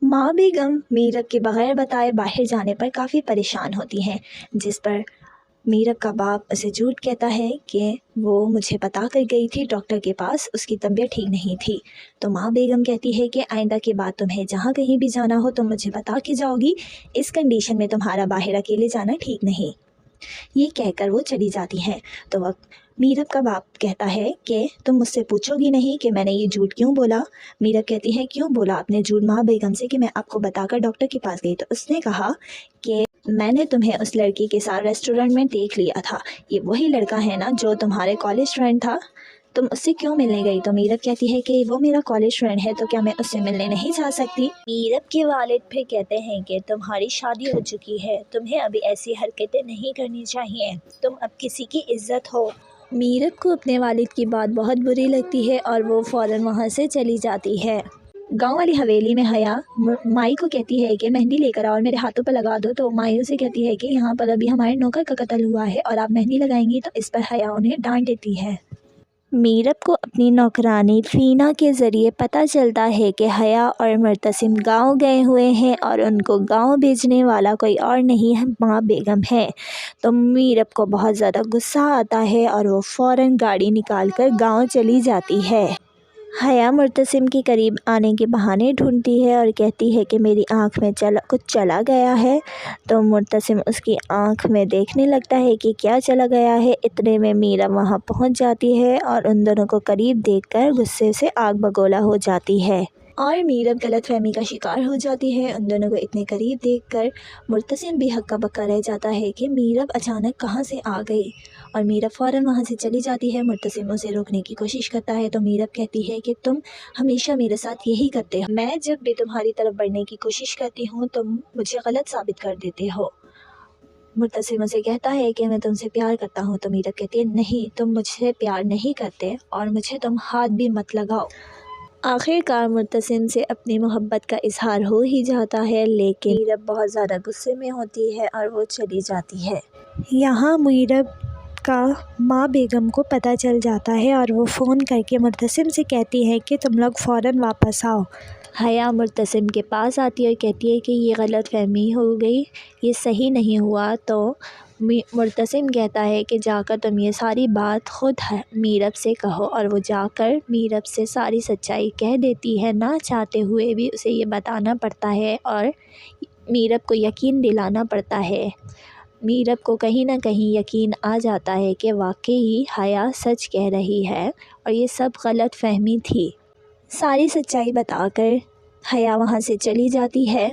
माँ बेगम मीरब के बगैर बताए बाहर जाने पर काफ़ी परेशान होती हैं, जिस पर मीरब का बाप उसे झूठ कहता है कि वो मुझे बता कर गई थी डॉक्टर के पास, उसकी तबीयत ठीक नहीं थी। तो माँ बेगम कहती है कि आइंदा के बाद तुम्हें जहाँ कहीं भी जाना हो तो मुझे बता के जाओगी, इस कंडीशन में तुम्हारा बाहर अकेले जाना ठीक नहीं। ये कहकर वो चली जाती हैं। तो वक्त मीरब का बाप कहता है कि तुम मुझसे पूछोगी नहीं कि मैंने ये झूठ क्यों बोला। मीरब कहती है क्यों बोला आपने झूठ माँ बेगम से कि मैं आपको बताकर डॉक्टर के पास गई। तो उसने कहा कि मैंने तुम्हें उस लड़की के साथ रेस्टोरेंट में देख लिया था, ये वही लड़का है ना जो तुम्हारे कॉलेज फ्रेंड था, तुम उससे क्यों मिलने गई। तो मीरब कहती है कि वो मेरा कॉलेज फ्रेंड है तो क्या मैं उससे मिलने नहीं जा सकती। मीरब के वालिद फिर कहते हैं कि तुम्हारी शादी हो चुकी है, तुम्हें अभी ऐसी हरकतें नहीं करनी चाहिए, तुम अब किसी की इज्जत हो। मीरब को अपने वालिद की बात बहुत बुरी लगती है और वो फ़ौरन वहाँ से चली जाती है। गांव वाली हवेली में हया माई को कहती है कि मेहंदी लेकर आओ और मेरे हाथों पर लगा दो। तो माई उसे कहती है कि यहाँ पर अभी हमारे नौकर का कत्ल हुआ है और आप मेहंदी लगाएंगी। तो इस पर हया उन्हें डांट देती है। मीरब को अपनी नौकरानी फ़ीना के ज़रिए पता चलता है कि हया और मुर्तसिम गांव गए हुए हैं और उनको गांव भेजने वाला कोई और नहीं है, माँ बेगम है। तो मीरब को बहुत ज़्यादा गुस्सा आता है और वो फ़ौरन गाड़ी निकालकर गांव चली जाती है। हया मुर्तसिम के करीब आने के बहाने ढूंढती है और कहती है कि मेरी आँख में कुछ चला गया है। तो मुर्तसिम उसकी आँख में देखने लगता है कि क्या चला गया है। इतने में मीरा वहाँ पहुँच जाती है और उन दोनों को करीब देखकर गुस्से से आग बगोला हो जाती है और मीरब गलतफहमी का शिकार हो जाती है। उन दोनों को इतने करीब देखकर मुर्तसिम भी हक्का बक्का रह जाता है कि मीरब अचानक कहाँ से आ गई और मीरब फ़ौरन वहाँ से चली जाती है। मुर्तसिम उसे रोकने की कोशिश करता है तो मीरब कहती है कि तुम हमेशा मेरे साथ यही करते हो, मैं जब भी तुम्हारी तरफ बढ़ने की कोशिश करती हूँ तुम मुझे गलत साबित कर देते हो। मुर्तसिम उसे कहता है कि मैं तुमसे प्यार करता हूँ। तो मीरब कहती है नहीं, तुम मुझसे प्यार नहीं करते और मुझे तुम हाथ भी मत लगाओ। आखिरकार मुर्तसिम से अपनी मोहब्बत का इजहार हो ही जाता है, लेकिन मीरब बहुत ज़्यादा गुस्से में होती है और वो चली जाती है। यहाँ मीरब का माँ बेगम को पता चल जाता है और वो फ़ोन करके मुर्तसिम से कहती है कि तुम लोग फ़ौरन वापस आओ। हया मुर्तसिम के पास आती है और कहती है कि ये गलत फहमी हो गई, ये सही नहीं हुआ। तो मुर्तसिम कहता है कि जाकर तुम ये सारी बात ख़ुद मीरब से कहो और वो जाकर मीरब से सारी सच्चाई कह देती है। ना चाहते हुए भी उसे ये बताना पड़ता है और मीरब को यकीन दिलाना पड़ता है। मीरब को कहीं ना कहीं यकीन आ जाता है कि वाकई हया सच कह रही है और ये सब गलत फहमी थी। सारी सच्चाई बताकर हया वहाँ से चली जाती है।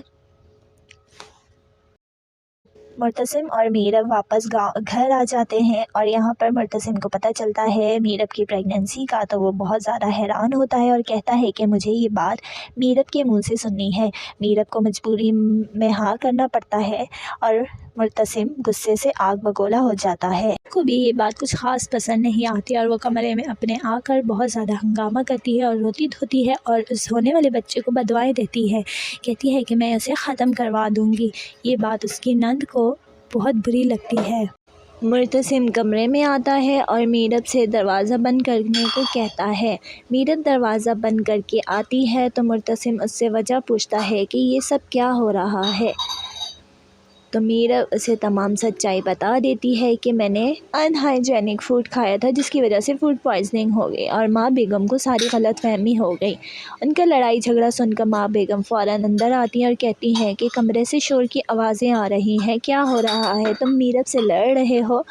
मुर्तसिम और मीरब वापस घर आ जाते हैं और यहाँ पर मुर्तसिम को पता चलता है मीरब की प्रेगनेंसी का। तो वो बहुत ज़्यादा हैरान होता है और कहता है कि मुझे ये बात मीरब के मुंह से सुननी है। मीरब को मजबूरी में हाँ करना पड़ता है और मुर्तसिम गुस्से से आग बगोला हो जाता है। को भी ये बात कुछ ख़ास पसंद नहीं आती और वो कमरे में अपने आकर बहुत ज़्यादा हंगामा करती है और रोती धोती है और उस होने वाले बच्चे को बदवाएं देती है। कहती है कि मैं उसे ख़त्म करवा दूँगी। ये बात उसकी नंद को बहुत बुरी लगती है। मुर्तसिम कमरे में आता है और मीरब से दरवाज़ा बंद करने को कहता है। मीरब दरवाज़ा बंद करके आती है तो मुर्तसिम उससे वजह पूछता है कि ये सब क्या हो रहा है। तो मीरब उसे तमाम सच्चाई बता देती है कि मैंने अनहाइजेनिक फ़ूड खाया था जिसकी वजह से फ़ूड पॉइजनिंग हो गई और माँ बेगम को सारी गलत फहमी हो गई। उनका लड़ाई झगड़ा सुनकर माँ बेगम फ़ौरन अंदर आती हैं और कहती हैं कि कमरे से शोर की आवाज़ें आ रही हैं, क्या हो रहा है, तुम मीरब से लड़ रहे हो।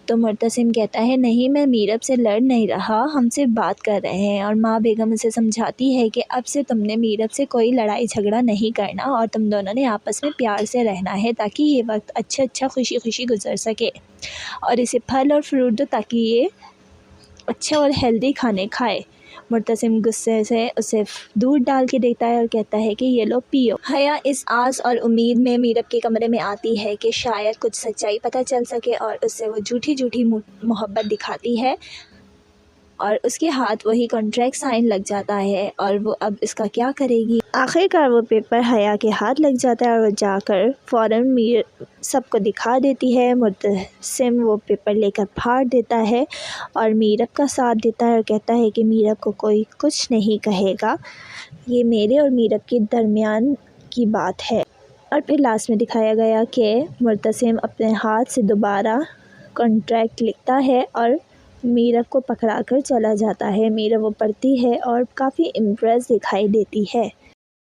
तो मुर्तसिम कहता है नहीं, मैं मीरब से लड़ नहीं रहा, हम सिर्फ बात कर रहे हैं। और माँ बेगम उसे समझाती है कि अब से तुमने मीरब से कोई लड़ाई झगड़ा नहीं करना और तुम दोनों ने आपस में प्यार से रहना है ताकि ये वक्त अच्छा खुशी खुशी गुजर सके। और इसे फल और फ्रूट दो ताकि ये अच्छे और हेल्दी खाने खाए। मुर्तसिम गुस्से से उसे दूध डाल के देता है और कहता है कि ये लो पियो। हया इस आस और उम्मीद में मीरब के कमरे में आती है कि शायद कुछ सच्चाई पता चल सके और उससे वो झूठी मोहब्बत दिखाती है اور اس کے ہاتھ وہی کانٹریکٹ سائن لگ جاتا ہے اور وہ اب اس کا کیا کرے گی۔ آخر کار وہ پیپر حیا کے ہاتھ لگ جاتا ہے اور وہ جا کر فوراً سب کو دکھا دیتی ہے۔ مبتسم وہ پیپر لے کر پھاڑ دیتا ہے اور میرب کا ساتھ دیتا ہے اور کہتا ہے کہ میرب کو کوئی کچھ نہیں کہے گا، یہ میرے اور میرب کے درمیان کی بات ہے۔ اور پھر لاسٹ میں دکھایا گیا کہ مبتسم اپنے ہاتھ سے دوبارہ کانٹریکٹ لکھتا ہے اور میرب کو پکڑا کر چلا جاتا ہے۔ میرب وہ پڑھتی ہے اور کافی امپریس دکھائی دیتی ہے۔